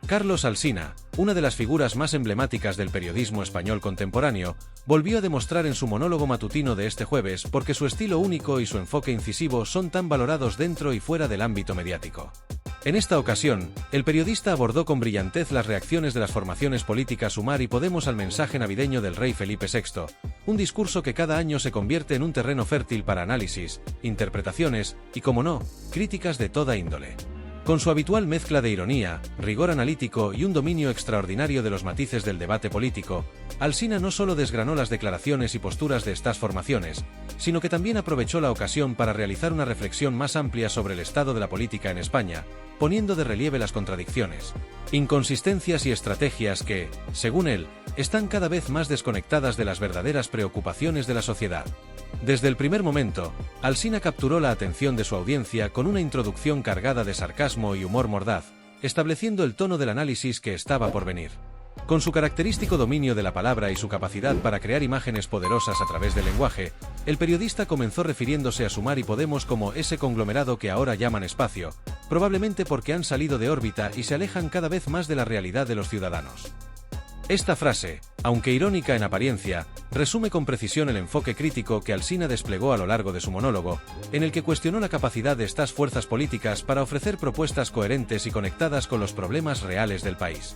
Carlos Alsina, una de las figuras más emblemáticas del periodismo español contemporáneo, volvió a demostrar en su monólogo matutino de este jueves por qué su estilo único y su enfoque incisivo son tan valorados dentro y fuera del ámbito mediático. En esta ocasión, el periodista abordó con brillantez las reacciones de las formaciones políticas Sumar y Podemos al mensaje navideño del rey Felipe VI, un discurso que cada año se convierte en un terreno fértil para análisis, interpretaciones y, como no, críticas de toda índole. Con su habitual mezcla de ironía, rigor analítico y un dominio extraordinario de los matices del debate político, Alsina no solo desgranó las declaraciones y posturas de estas formaciones, sino que también aprovechó la ocasión para realizar una reflexión más amplia sobre el estado de la política en España, poniendo de relieve las contradicciones, inconsistencias y estrategias que, según él, están cada vez más desconectadas de las verdaderas preocupaciones de la sociedad. Desde el primer momento, Alsina capturó la atención de su audiencia con una introducción cargada de sarcasmo y humor mordaz, estableciendo el tono del análisis que estaba por venir. Con su característico dominio de la palabra y su capacidad para crear imágenes poderosas a través del lenguaje, el periodista comenzó refiriéndose a Sumar y Podemos como ese conglomerado que ahora llaman espacio, probablemente porque han salido de órbita y se alejan cada vez más de la realidad de los ciudadanos. Esta frase, aunque irónica en apariencia, resume con precisión el enfoque crítico que Alsina desplegó a lo largo de su monólogo, en el que cuestionó la capacidad de estas fuerzas políticas para ofrecer propuestas coherentes y conectadas con los problemas reales del país.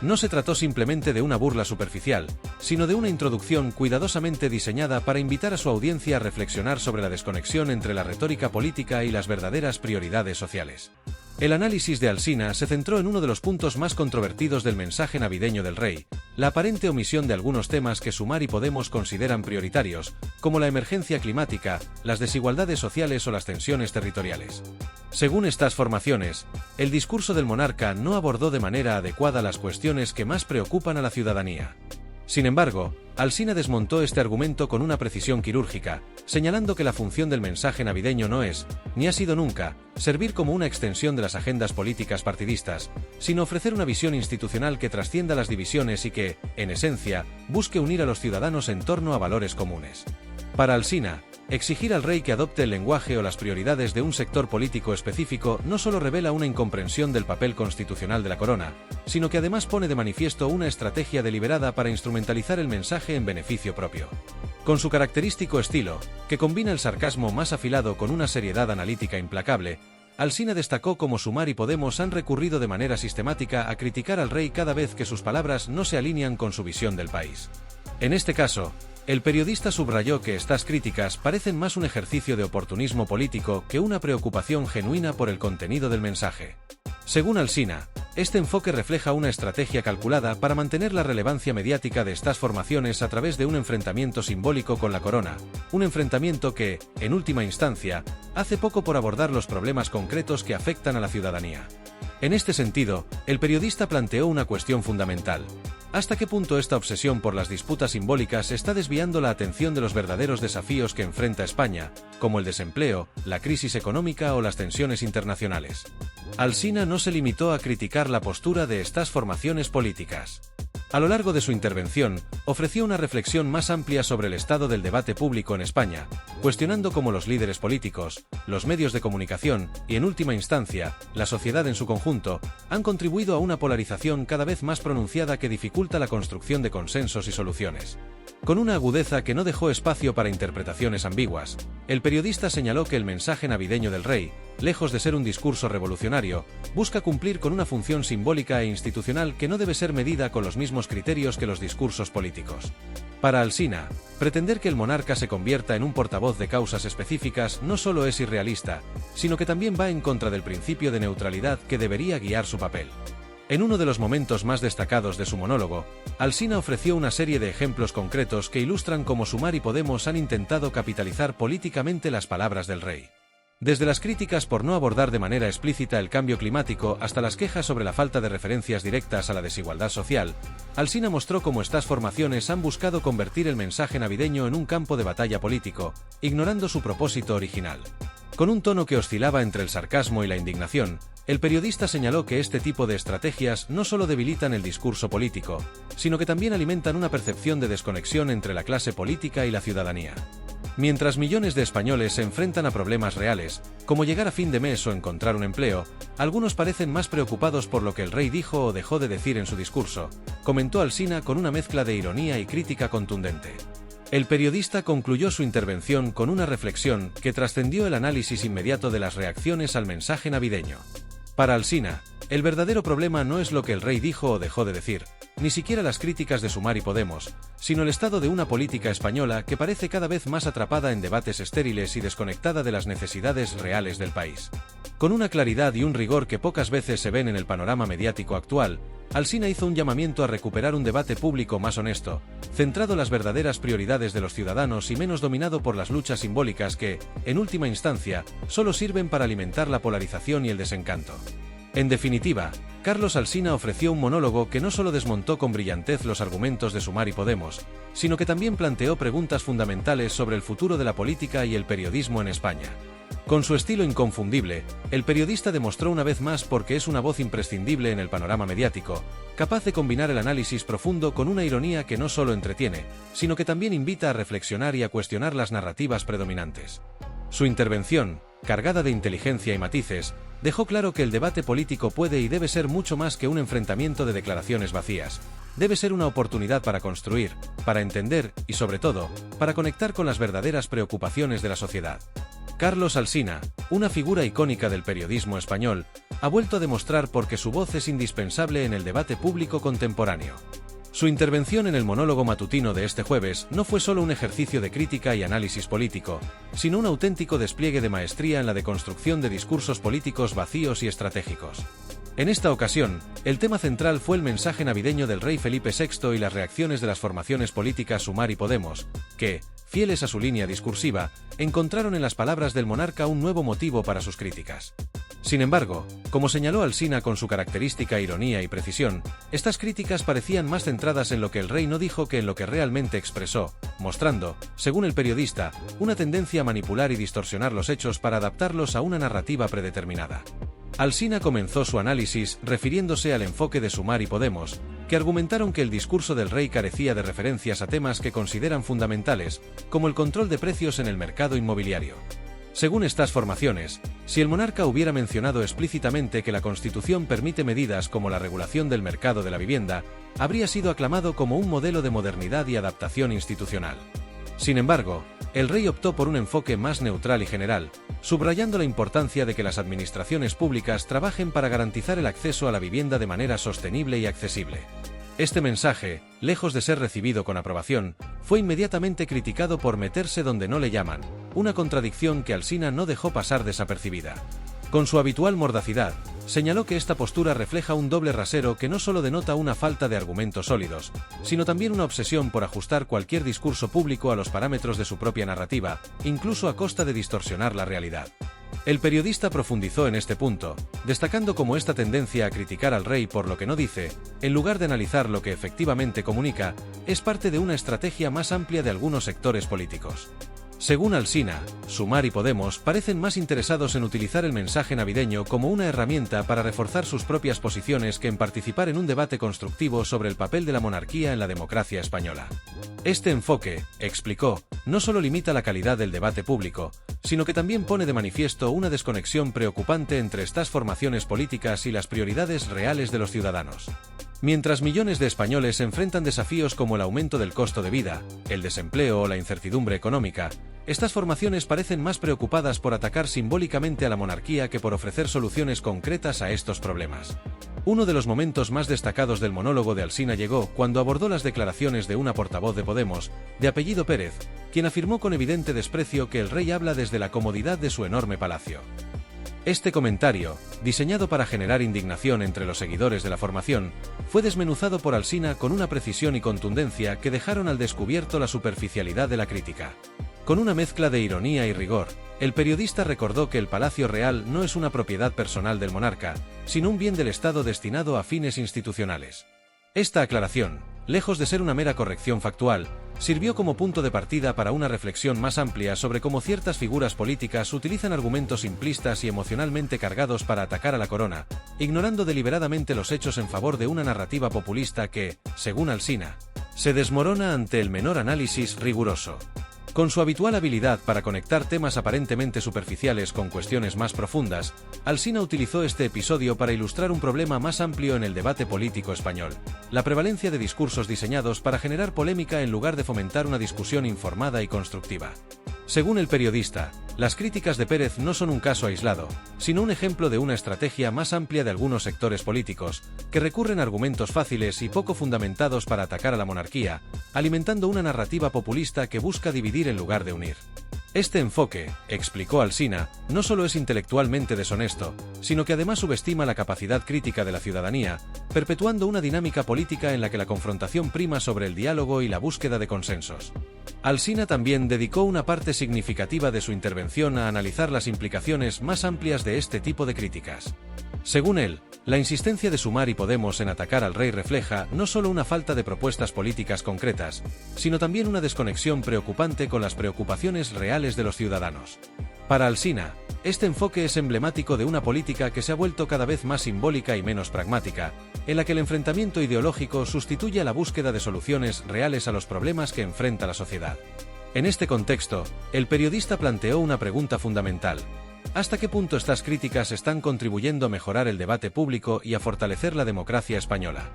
No se trató simplemente de una burla superficial, sino de una introducción cuidadosamente diseñada para invitar a su audiencia a reflexionar sobre la desconexión entre la retórica política y las verdaderas prioridades sociales. El análisis de Alsina se centró en uno de los puntos más controvertidos del mensaje navideño del rey, la aparente omisión de algunos temas que Sumar y Podemos consideran prioritarios, como la emergencia climática, las desigualdades sociales o las tensiones territoriales. Según estas formaciones, el discurso del monarca no abordó de manera adecuada las cuestiones que más preocupan a la ciudadanía. Sin embargo, Alsina desmontó este argumento con una precisión quirúrgica, señalando que la función del mensaje navideño no es, ni ha sido nunca, servir como una extensión de las agendas políticas partidistas, sino ofrecer una visión institucional que trascienda las divisiones y que, en esencia, busque unir a los ciudadanos en torno a valores comunes. Para Alsina, exigir al rey que adopte el lenguaje o las prioridades de un sector político específico no solo revela una incomprensión del papel constitucional de la corona, sino que además pone de manifiesto una estrategia deliberada para instrumentalizar el mensaje en beneficio propio. Con su característico estilo, que combina el sarcasmo más afilado con una seriedad analítica implacable, Alsina destacó cómo Sumar y Podemos han recurrido de manera sistemática a criticar al rey cada vez que sus palabras no se alinean con su visión del país. En este caso, el periodista subrayó que estas críticas parecen más un ejercicio de oportunismo político que una preocupación genuina por el contenido del mensaje. Según Alsina, este enfoque refleja una estrategia calculada para mantener la relevancia mediática de estas formaciones a través de un enfrentamiento simbólico con la corona, un enfrentamiento que, en última instancia, hace poco por abordar los problemas concretos que afectan a la ciudadanía. En este sentido, el periodista planteó una cuestión fundamental. ¿Hasta qué punto esta obsesión por las disputas simbólicas está desviando la atención de los verdaderos desafíos que enfrenta España, como el desempleo, la crisis económica o las tensiones internacionales? Alsina no se limitó a criticar la postura de estas formaciones políticas. A lo largo de su intervención, ofreció una reflexión más amplia sobre el estado del debate público en España, cuestionando cómo los líderes políticos, los medios de comunicación y, en última instancia, la sociedad en su conjunto, han contribuido a una polarización cada vez más pronunciada que dificulta la construcción de consensos y soluciones. Con una agudeza que no dejó espacio para interpretaciones ambiguas, el periodista señaló que el mensaje navideño del rey, lejos de ser un discurso revolucionario, busca cumplir con una función simbólica e institucional que no debe ser medida con los mismos criterios que los discursos políticos. Para Alsina, pretender que el monarca se convierta en un portavoz de causas específicas no solo es irrealista, sino que también va en contra del principio de neutralidad que debería guiar su papel. En uno de los momentos más destacados de su monólogo, Alsina ofreció una serie de ejemplos concretos que ilustran cómo Sumar y Podemos han intentado capitalizar políticamente las palabras del rey. Desde las críticas por no abordar de manera explícita el cambio climático hasta las quejas sobre la falta de referencias directas a la desigualdad social, Alsina mostró cómo estas formaciones han buscado convertir el mensaje navideño en un campo de batalla político, ignorando su propósito original. Con un tono que oscilaba entre el sarcasmo y la indignación, el periodista señaló que este tipo de estrategias no solo debilitan el discurso político, sino que también alimentan una percepción de desconexión entre la clase política y la ciudadanía. Mientras millones de españoles se enfrentan a problemas reales, como llegar a fin de mes o encontrar un empleo, algunos parecen más preocupados por lo que el rey dijo o dejó de decir en su discurso, comentó Alsina con una mezcla de ironía y crítica contundente. El periodista concluyó su intervención con una reflexión que trascendió el análisis inmediato de las reacciones al mensaje navideño. Para Alsina, el verdadero problema no es lo que el rey dijo o dejó de decir, ni siquiera las críticas de Sumar y Podemos, sino el estado de una política española que parece cada vez más atrapada en debates estériles y desconectada de las necesidades reales del país. Con una claridad y un rigor que pocas veces se ven en el panorama mediático actual, Alsina hizo un llamamiento a recuperar un debate público más honesto, centrado en las verdaderas prioridades de los ciudadanos y menos dominado por las luchas simbólicas que, en última instancia, solo sirven para alimentar la polarización y el desencanto. En definitiva, Carlos Alsina ofreció un monólogo que no solo desmontó con brillantez los argumentos de Sumar y Podemos, sino que también planteó preguntas fundamentales sobre el futuro de la política y el periodismo en España. Con su estilo inconfundible, el periodista demostró una vez más por qué es una voz imprescindible en el panorama mediático, capaz de combinar el análisis profundo con una ironía que no solo entretiene, sino que también invita a reflexionar y a cuestionar las narrativas predominantes. Su intervención, cargada de inteligencia y matices, dejó claro que el debate político puede y debe ser mucho más que un enfrentamiento de declaraciones vacías. Debe ser una oportunidad para construir, para entender y, sobre todo, para conectar con las verdaderas preocupaciones de la sociedad. Carlos Alsina, una figura icónica del periodismo español, ha vuelto a demostrar por qué su voz es indispensable en el debate público contemporáneo. Su intervención en el monólogo matutino de este jueves no fue solo un ejercicio de crítica y análisis político, sino un auténtico despliegue de maestría en la deconstrucción de discursos políticos vacíos y estratégicos. En esta ocasión, el tema central fue el mensaje navideño del rey Felipe VI y las reacciones de las formaciones políticas Sumar y Podemos, que, fieles a su línea discursiva, encontraron en las palabras del monarca un nuevo motivo para sus críticas. Sin embargo, como señaló Alsina con su característica ironía y precisión, estas críticas parecían más centradas en lo que el rey no dijo que en lo que realmente expresó, mostrando, según el periodista, una tendencia a manipular y distorsionar los hechos para adaptarlos a una narrativa predeterminada. Alsina comenzó su análisis refiriéndose al enfoque de Sumar y Podemos, que argumentaron que el discurso del rey carecía de referencias a temas que consideran fundamentales, como el control de precios en el mercado inmobiliario. Según estas formaciones, si el monarca hubiera mencionado explícitamente que la Constitución permite medidas como la regulación del mercado de la vivienda, habría sido aclamado como un modelo de modernidad y adaptación institucional. Sin embargo, el rey optó por un enfoque más neutral y general, subrayando la importancia de que las administraciones públicas trabajen para garantizar el acceso a la vivienda de manera sostenible y accesible. Este mensaje, lejos de ser recibido con aprobación, fue inmediatamente criticado por meterse donde no le llaman, una contradicción que Alsina no dejó pasar desapercibida. Con su habitual mordacidad, señaló que esta postura refleja un doble rasero que no solo denota una falta de argumentos sólidos, sino también una obsesión por ajustar cualquier discurso público a los parámetros de su propia narrativa, incluso a costa de distorsionar la realidad. El periodista profundizó en este punto, destacando cómo esta tendencia a criticar al rey por lo que no dice, en lugar de analizar lo que efectivamente comunica, es parte de una estrategia más amplia de algunos sectores políticos. Según Alsina, Sumar y Podemos parecen más interesados en utilizar el mensaje navideño como una herramienta para reforzar sus propias posiciones que en participar en un debate constructivo sobre el papel de la monarquía en la democracia española. Este enfoque, explicó, no solo limita la calidad del debate público, sino que también pone de manifiesto una desconexión preocupante entre estas formaciones políticas y las prioridades reales de los ciudadanos. Mientras millones de españoles enfrentan desafíos como el aumento del costo de vida, el desempleo o la incertidumbre económica, estas formaciones parecen más preocupadas por atacar simbólicamente a la monarquía que por ofrecer soluciones concretas a estos problemas. Uno de los momentos más destacados del monólogo de Alsina llegó cuando abordó las declaraciones de una portavoz de Podemos, de apellido Pérez, quien afirmó con evidente desprecio que el rey habla desde la comodidad de su enorme palacio. Este comentario, diseñado para generar indignación entre los seguidores de la formación, fue desmenuzado por Alsina con una precisión y contundencia que dejaron al descubierto la superficialidad de la crítica. Con una mezcla de ironía y rigor, el periodista recordó que el Palacio Real no es una propiedad personal del monarca, sino un bien del Estado destinado a fines institucionales. Esta aclaración, lejos de ser una mera corrección factual, sirvió como punto de partida para una reflexión más amplia sobre cómo ciertas figuras políticas utilizan argumentos simplistas y emocionalmente cargados para atacar a la corona, ignorando deliberadamente los hechos en favor de una narrativa populista que, según Alsina, se desmorona ante el menor análisis riguroso. Con su habitual habilidad para conectar temas aparentemente superficiales con cuestiones más profundas, Alsina utilizó este episodio para ilustrar un problema más amplio en el debate político español: la prevalencia de discursos diseñados para generar polémica en lugar de fomentar una discusión informada y constructiva. Según el periodista, las críticas de Pérez no son un caso aislado, sino un ejemplo de una estrategia más amplia de algunos sectores políticos, que recurren a argumentos fáciles y poco fundamentados para atacar a la monarquía, alimentando una narrativa populista que busca dividir en lugar de unir. Este enfoque, explicó Alsina, no solo es intelectualmente deshonesto, sino que además subestima la capacidad crítica de la ciudadanía, perpetuando una dinámica política en la que la confrontación prima sobre el diálogo y la búsqueda de consensos. Alsina también dedicó una parte significativa de su intervención a analizar las implicaciones más amplias de este tipo de críticas. Según él, la insistencia de Sumar y Podemos en atacar al rey refleja no solo una falta de propuestas políticas concretas, sino también una desconexión preocupante con las preocupaciones reales de los ciudadanos. Para Alsina, este enfoque es emblemático de una política que se ha vuelto cada vez más simbólica y menos pragmática, en la que el enfrentamiento ideológico sustituye a la búsqueda de soluciones reales a los problemas que enfrenta la sociedad. En este contexto, el periodista planteó una pregunta fundamental: ¿hasta qué punto estas críticas están contribuyendo a mejorar el debate público y a fortalecer la democracia española?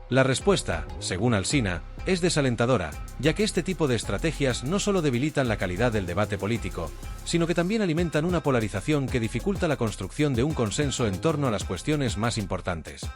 La respuesta, según Alsina, es desalentadora, ya que este tipo de estrategias no solo debilitan la calidad del debate político, sino que también alimentan una polarización que dificulta la construcción de un consenso en torno a las cuestiones más importantes.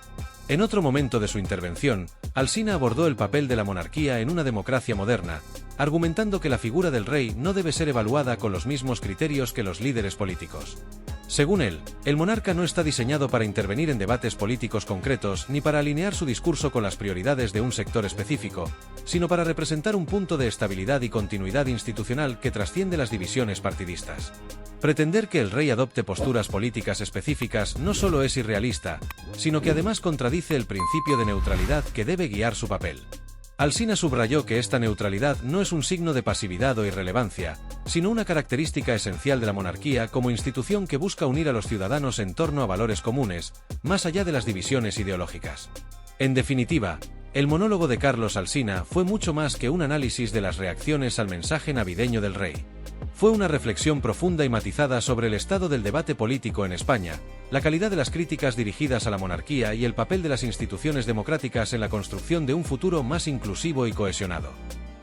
En otro momento de su intervención, Alsina abordó el papel de la monarquía en una democracia moderna, argumentando que la figura del rey no debe ser evaluada con los mismos criterios que los líderes políticos. Según él, el monarca no está diseñado para intervenir en debates políticos concretos ni para alinear su discurso con las prioridades de un sector específico, sino para representar un punto de estabilidad y continuidad institucional que trasciende las divisiones partidistas. Pretender que el rey adopte posturas políticas específicas no solo es irrealista, sino que además contradice el principio de neutralidad que debe guiar su papel. Alsina subrayó que esta neutralidad no es un signo de pasividad o irrelevancia, sino una característica esencial de la monarquía como institución que busca unir a los ciudadanos en torno a valores comunes, más allá de las divisiones ideológicas. En definitiva, el monólogo de Carlos Alsina fue mucho más que un análisis de las reacciones al mensaje navideño del rey. Fue una reflexión profunda y matizada sobre el estado del debate político en España, la calidad de las críticas dirigidas a la monarquía y el papel de las instituciones democráticas en la construcción de un futuro más inclusivo y cohesionado.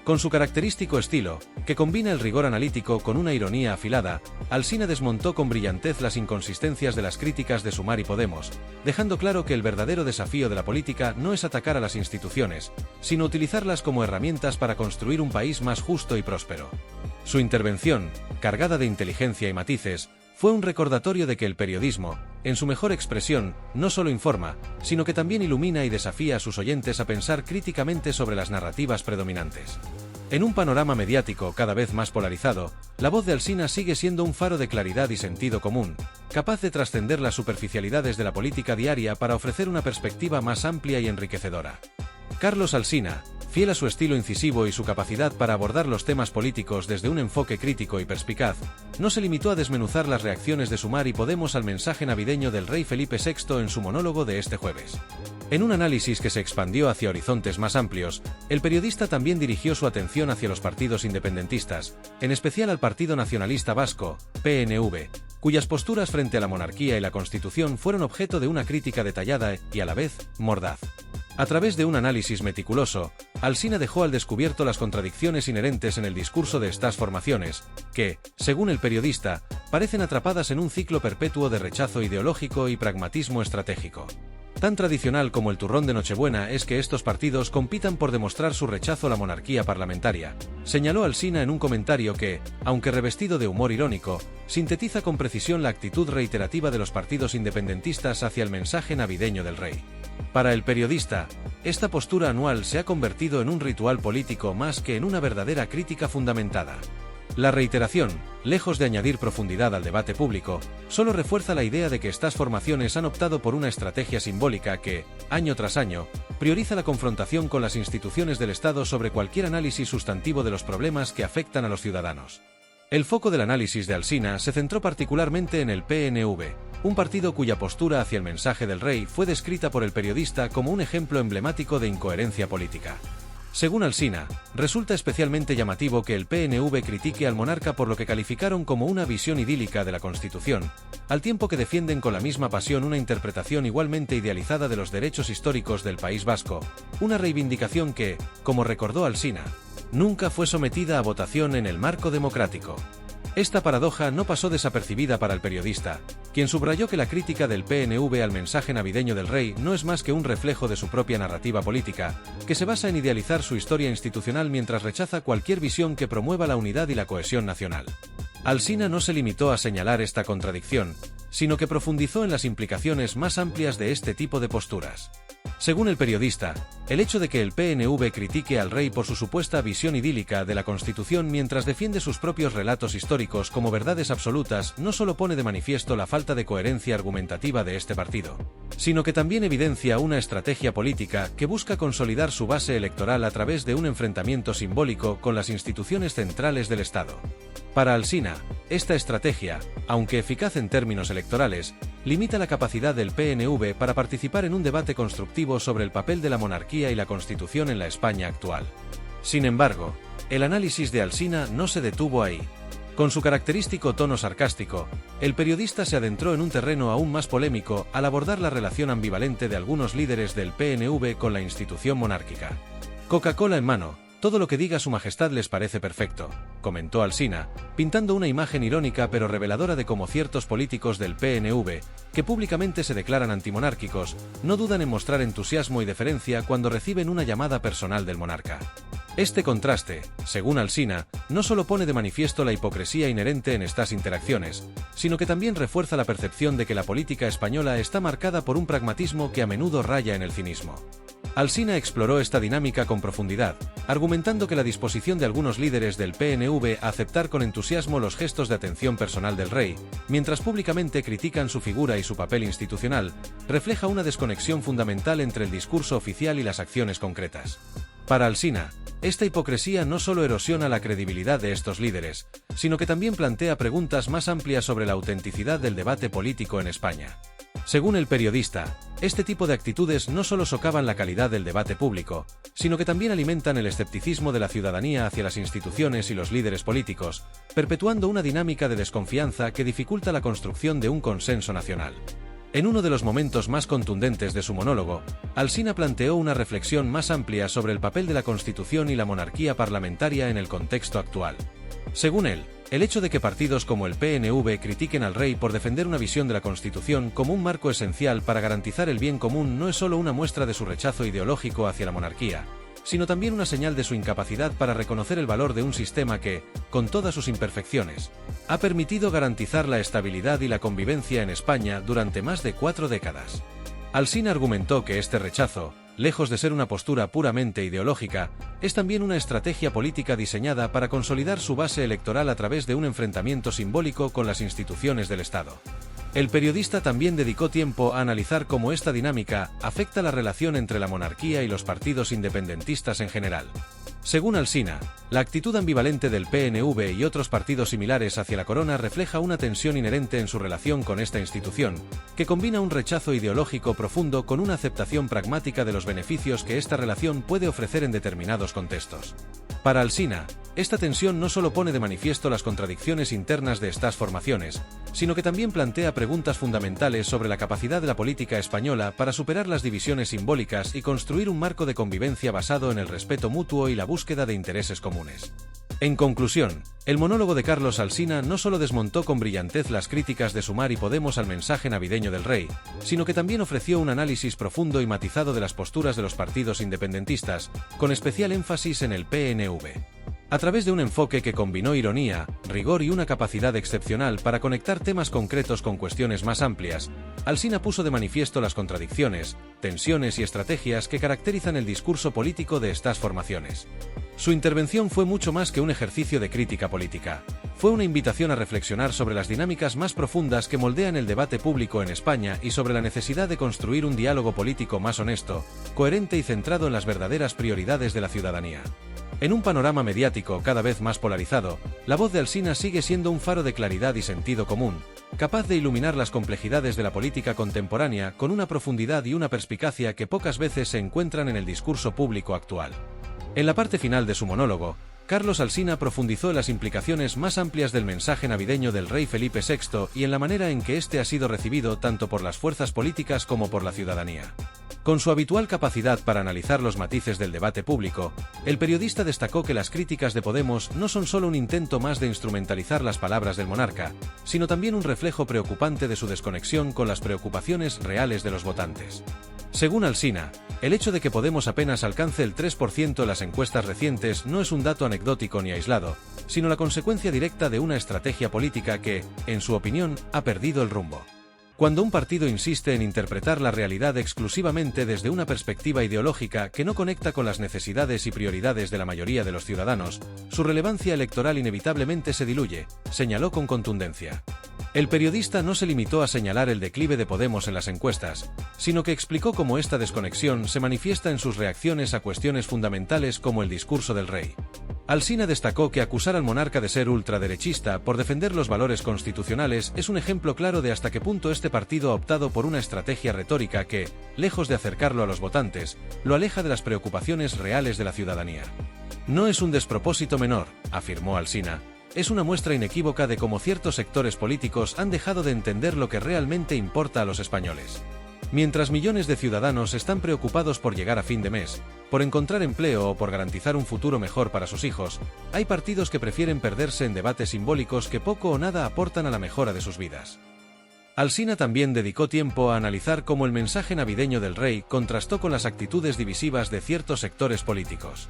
Con su característico estilo, que combina el rigor analítico con una ironía afilada, Alsina desmontó con brillantez las inconsistencias de las críticas de Sumar y Podemos, dejando claro que el verdadero desafío de la política no es atacar a las instituciones, sino utilizarlas como herramientas para construir un país más justo y próspero. Su intervención, cargada de inteligencia y matices, fue un recordatorio de que el periodismo, en su mejor expresión, no solo informa, sino que también ilumina y desafía a sus oyentes a pensar críticamente sobre las narrativas predominantes. En un panorama mediático cada vez más polarizado, la voz de Alsina sigue siendo un faro de claridad y sentido común, capaz de trascender las superficialidades de la política diaria para ofrecer una perspectiva más amplia y enriquecedora. Carlos Alsina, fiel a su estilo incisivo y su capacidad para abordar los temas políticos desde un enfoque crítico y perspicaz, no se limitó a desmenuzar las reacciones de Sumar y Podemos al mensaje navideño del rey Felipe VI en su monólogo de este jueves. En un análisis que se expandió hacia horizontes más amplios, el periodista también dirigió su atención hacia los partidos independentistas, en especial al Partido Nacionalista Vasco, PNV, cuyas posturas frente a la monarquía y la Constitución fueron objeto de una crítica detallada y, a la vez, mordaz. A través de un análisis meticuloso, Alsina dejó al descubierto las contradicciones inherentes en el discurso de estas formaciones, que, según el periodista, parecen atrapadas en un ciclo perpetuo de rechazo ideológico y pragmatismo estratégico. Tan tradicional como el turrón de Nochebuena es que estos partidos compitan por demostrar su rechazo a la monarquía parlamentaria, señaló Alsina en un comentario que, aunque revestido de humor irónico, sintetiza con precisión la actitud reiterativa de los partidos independentistas hacia el mensaje navideño del rey. Para el periodista, esta postura anual se ha convertido en un ritual político más que en una verdadera crítica fundamentada. La reiteración, lejos de añadir profundidad al debate público, solo refuerza la idea de que estas formaciones han optado por una estrategia simbólica que, año tras año, prioriza la confrontación con las instituciones del Estado sobre cualquier análisis sustantivo de los problemas que afectan a los ciudadanos. El foco del análisis de Alsina se centró particularmente en el PNV, un partido cuya postura hacia el mensaje del rey fue descrita por el periodista como un ejemplo emblemático de incoherencia política. Según Alsina, resulta especialmente llamativo que el PNV critique al monarca por lo que calificaron como una visión idílica de la Constitución, al tiempo que defienden con la misma pasión una interpretación igualmente idealizada de los derechos históricos del País Vasco, una reivindicación que, como recordó Alsina, nunca fue sometida a votación en el marco democrático. Esta paradoja no pasó desapercibida para el periodista, quien subrayó que la crítica del PNV al mensaje navideño del rey no es más que un reflejo de su propia narrativa política, que se basa en idealizar su historia institucional mientras rechaza cualquier visión que promueva la unidad y la cohesión nacional. Alsina no se limitó a señalar esta contradicción, sino que profundizó en las implicaciones más amplias de este tipo de posturas. Según el periodista, el hecho de que el PNV critique al rey por su supuesta visión idílica de la Constitución mientras defiende sus propios relatos históricos como verdades absolutas no solo pone de manifiesto la falta de coherencia argumentativa de este partido, sino que también evidencia una estrategia política que busca consolidar su base electoral a través de un enfrentamiento simbólico con las instituciones centrales del Estado. Para Alsina, esta estrategia, aunque eficaz en términos electorales, limita la capacidad del PNV para participar en un debate constructivo sobre el papel de la monarquía y la Constitución en la España actual. Sin embargo, el análisis de Alsina no se detuvo ahí. Con su característico tono sarcástico, el periodista se adentró en un terreno aún más polémico al abordar la relación ambivalente de algunos líderes del PNV con la institución monárquica. Coca-Cola en mano, todo lo que diga su majestad les parece perfecto, comentó Alsina, pintando una imagen irónica pero reveladora de cómo ciertos políticos del PNV, que públicamente se declaran antimonárquicos, no dudan en mostrar entusiasmo y deferencia cuando reciben una llamada personal del monarca. Este contraste, según Alsina, no solo pone de manifiesto la hipocresía inherente en estas interacciones, sino que también refuerza la percepción de que la política española está marcada por un pragmatismo que a menudo raya en el cinismo. Alsina exploró esta dinámica con profundidad, argumentando que la disposición de algunos líderes del PNV a aceptar con entusiasmo los gestos de atención personal del rey, mientras públicamente critican su figura y su papel institucional, refleja una desconexión fundamental entre el discurso oficial y las acciones concretas. Para Alsina, esta hipocresía no solo erosiona la credibilidad de estos líderes, sino que también plantea preguntas más amplias sobre la autenticidad del debate político en España. Según el periodista, este tipo de actitudes no solo socavan la calidad del debate público, sino que también alimentan el escepticismo de la ciudadanía hacia las instituciones y los líderes políticos, perpetuando una dinámica de desconfianza que dificulta la construcción de un consenso nacional. En uno de los momentos más contundentes de su monólogo, Alsina planteó una reflexión más amplia sobre el papel de la Constitución y la monarquía parlamentaria en el contexto actual. Según él, el hecho de que partidos como el PNV critiquen al rey por defender una visión de la Constitución como un marco esencial para garantizar el bien común no es solo una muestra de su rechazo ideológico hacia la monarquía, sino también una señal de su incapacidad para reconocer el valor de un sistema que, con todas sus imperfecciones, ha permitido garantizar la estabilidad y la convivencia en España durante más de 4 décadas. Alsina argumentó que este rechazo, lejos de ser una postura puramente ideológica, es también una estrategia política diseñada para consolidar su base electoral a través de un enfrentamiento simbólico con las instituciones del Estado. El periodista también dedicó tiempo a analizar cómo esta dinámica afecta la relación entre la monarquía y los partidos independentistas en general. Según Alsina, la actitud ambivalente del PNV y otros partidos similares hacia la corona refleja una tensión inherente en su relación con esta institución, que combina un rechazo ideológico profundo con una aceptación pragmática de los beneficios que esta relación puede ofrecer en determinados contextos. Para Alsina, esta tensión no solo pone de manifiesto las contradicciones internas de estas formaciones, sino que también plantea preguntas fundamentales sobre la capacidad de la política española para superar las divisiones simbólicas y construir un marco de convivencia basado en el respeto mutuo y la búsqueda de intereses comunes. En conclusión, el monólogo de Carlos Alsina no solo desmontó con brillantez las críticas de Sumar y Podemos al mensaje navideño del rey, sino que también ofreció un análisis profundo y matizado de las posturas de los partidos independentistas, con especial énfasis en el PNV. A través de un enfoque que combinó ironía, rigor y una capacidad excepcional para conectar temas concretos con cuestiones más amplias, Alsina puso de manifiesto las contradicciones, tensiones y estrategias que caracterizan el discurso político de estas formaciones. Su intervención fue mucho más que un ejercicio de crítica política. Fue una invitación a reflexionar sobre las dinámicas más profundas que moldean el debate público en España y sobre la necesidad de construir un diálogo político más honesto, coherente y centrado en las verdaderas prioridades de la ciudadanía. En un panorama mediático cada vez más polarizado, la voz de Alsina sigue siendo un faro de claridad y sentido común, capaz de iluminar las complejidades de la política contemporánea con una profundidad y una perspicacia que pocas veces se encuentran en el discurso público actual. En la parte final de su monólogo, Carlos Alsina profundizó en las implicaciones más amplias del mensaje navideño del rey Felipe VI y en la manera en que este ha sido recibido tanto por las fuerzas políticas como por la ciudadanía. Con su habitual capacidad para analizar los matices del debate público, el periodista destacó que las críticas de Podemos no son solo un intento más de instrumentalizar las palabras del monarca, sino también un reflejo preocupante de su desconexión con las preocupaciones reales de los votantes. Según Alsina, el hecho de que Podemos apenas alcance el 3% en las encuestas recientes no es un dato anecdótico ni aislado, sino la consecuencia directa de una estrategia política que, en su opinión, ha perdido el rumbo. Cuando un partido insiste en interpretar la realidad exclusivamente desde una perspectiva ideológica que no conecta con las necesidades y prioridades de la mayoría de los ciudadanos, su relevancia electoral inevitablemente se diluye, señaló con contundencia. El periodista no se limitó a señalar el declive de Podemos en las encuestas, sino que explicó cómo esta desconexión se manifiesta en sus reacciones a cuestiones fundamentales como el discurso del rey. Alsina destacó que acusar al monarca de ser ultraderechista por defender los valores constitucionales es un ejemplo claro de hasta qué punto este partido ha optado por una estrategia retórica que, lejos de acercarlo a los votantes, lo aleja de las preocupaciones reales de la ciudadanía. No es un despropósito menor, afirmó Alsina, es una muestra inequívoca de cómo ciertos sectores políticos han dejado de entender lo que realmente importa a los españoles. Mientras millones de ciudadanos están preocupados por llegar a fin de mes, por encontrar empleo o por garantizar un futuro mejor para sus hijos, hay partidos que prefieren perderse en debates simbólicos que poco o nada aportan a la mejora de sus vidas. Alsina también dedicó tiempo a analizar cómo el mensaje navideño del rey contrastó con las actitudes divisivas de ciertos sectores políticos.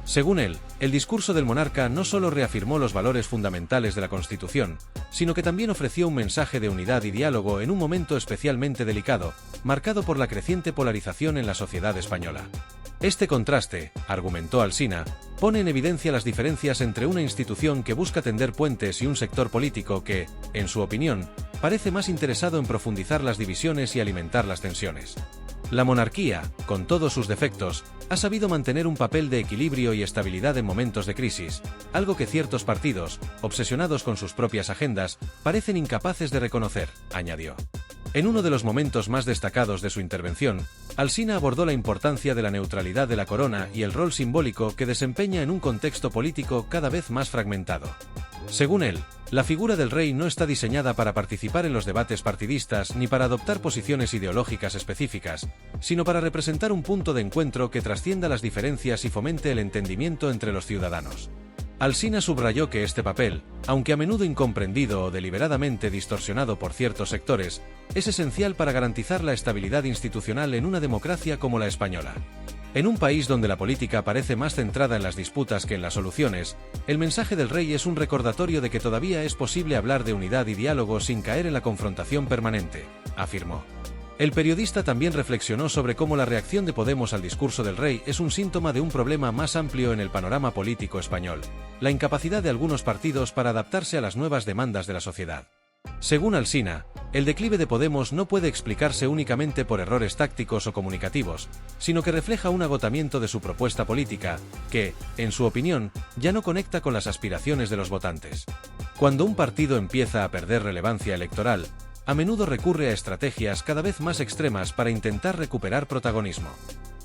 Según él, el discurso del monarca no solo reafirmó los valores fundamentales de la Constitución, sino que también ofreció un mensaje de unidad y diálogo en un momento especialmente delicado, marcado por la creciente polarización en la sociedad española. Este contraste, argumentó Alsina, pone en evidencia las diferencias entre una institución que busca tender puentes y un sector político que, en su opinión, parece más interesado en profundizar las divisiones y alimentar las tensiones. La monarquía, con todos sus defectos, ha sabido mantener un papel de equilibrio y estabilidad en momentos de crisis, algo que ciertos partidos, obsesionados con sus propias agendas, parecen incapaces de reconocer, añadió. En uno de los momentos más destacados de su intervención, Alsina abordó la importancia de la neutralidad de la corona y el rol simbólico que desempeña en un contexto político cada vez más fragmentado. Según él, la figura del rey no está diseñada para participar en los debates partidistas ni para adoptar posiciones ideológicas específicas, sino para representar un punto de encuentro que trascienda las diferencias y fomente el entendimiento entre los ciudadanos. Alsina subrayó que este papel, aunque a menudo incomprendido o deliberadamente distorsionado por ciertos sectores, es esencial para garantizar la estabilidad institucional en una democracia como la española. En un país donde la política parece más centrada en las disputas que en las soluciones, el mensaje del rey es un recordatorio de que todavía es posible hablar de unidad y diálogo sin caer en la confrontación permanente, afirmó. El periodista también reflexionó sobre cómo la reacción de Podemos al discurso del rey es un síntoma de un problema más amplio en el panorama político español, la incapacidad de algunos partidos para adaptarse a las nuevas demandas de la sociedad. Según Alsina, el declive de Podemos no puede explicarse únicamente por errores tácticos o comunicativos, sino que refleja un agotamiento de su propuesta política, que, en su opinión, ya no conecta con las aspiraciones de los votantes. Cuando un partido empieza a perder relevancia electoral, a menudo recurre a estrategias cada vez más extremas para intentar recuperar protagonismo.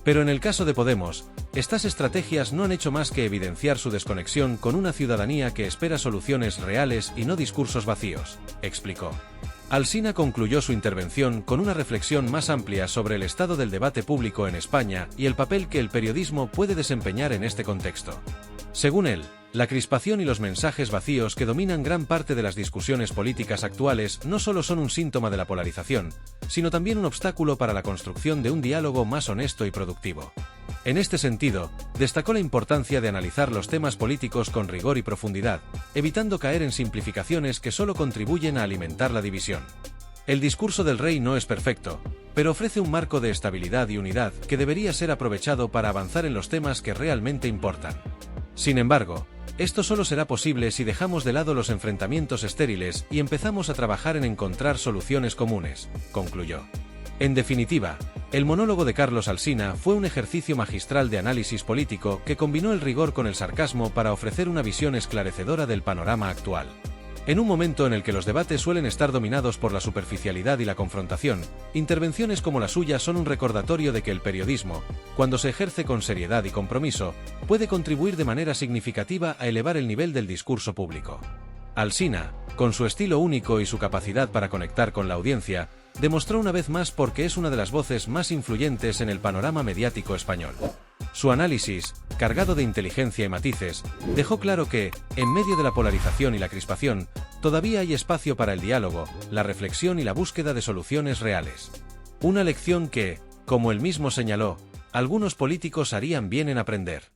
Pero en el caso de Podemos, estas estrategias no han hecho más que evidenciar su desconexión con una ciudadanía que espera soluciones reales y no discursos vacíos, explicó. Alsina concluyó su intervención con una reflexión más amplia sobre el estado del debate público en España y el papel que el periodismo puede desempeñar en este contexto. Según él, la crispación y los mensajes vacíos que dominan gran parte de las discusiones políticas actuales no solo son un síntoma de la polarización, sino también un obstáculo para la construcción de un diálogo más honesto y productivo. En este sentido, destacó la importancia de analizar los temas políticos con rigor y profundidad, evitando caer en simplificaciones que solo contribuyen a alimentar la división. El discurso del rey no es perfecto, pero ofrece un marco de estabilidad y unidad que debería ser aprovechado para avanzar en los temas que realmente importan. Sin embargo, esto solo será posible si dejamos de lado los enfrentamientos estériles y empezamos a trabajar en encontrar soluciones comunes, concluyó. En definitiva, el monólogo de Carlos Alsina fue un ejercicio magistral de análisis político que combinó el rigor con el sarcasmo para ofrecer una visión esclarecedora del panorama actual. En un momento en el que los debates suelen estar dominados por la superficialidad y la confrontación, intervenciones como la suya son un recordatorio de que el periodismo, cuando se ejerce con seriedad y compromiso, puede contribuir de manera significativa a elevar el nivel del discurso público. Alsina, con su estilo único y su capacidad para conectar con la audiencia, demostró una vez más por qué es una de las voces más influyentes en el panorama mediático español. Su análisis, cargado de inteligencia y matices, dejó claro que, en medio de la polarización y la crispación, todavía hay espacio para el diálogo, la reflexión y la búsqueda de soluciones reales. Una lección que, como él mismo señaló, algunos políticos harían bien en aprender.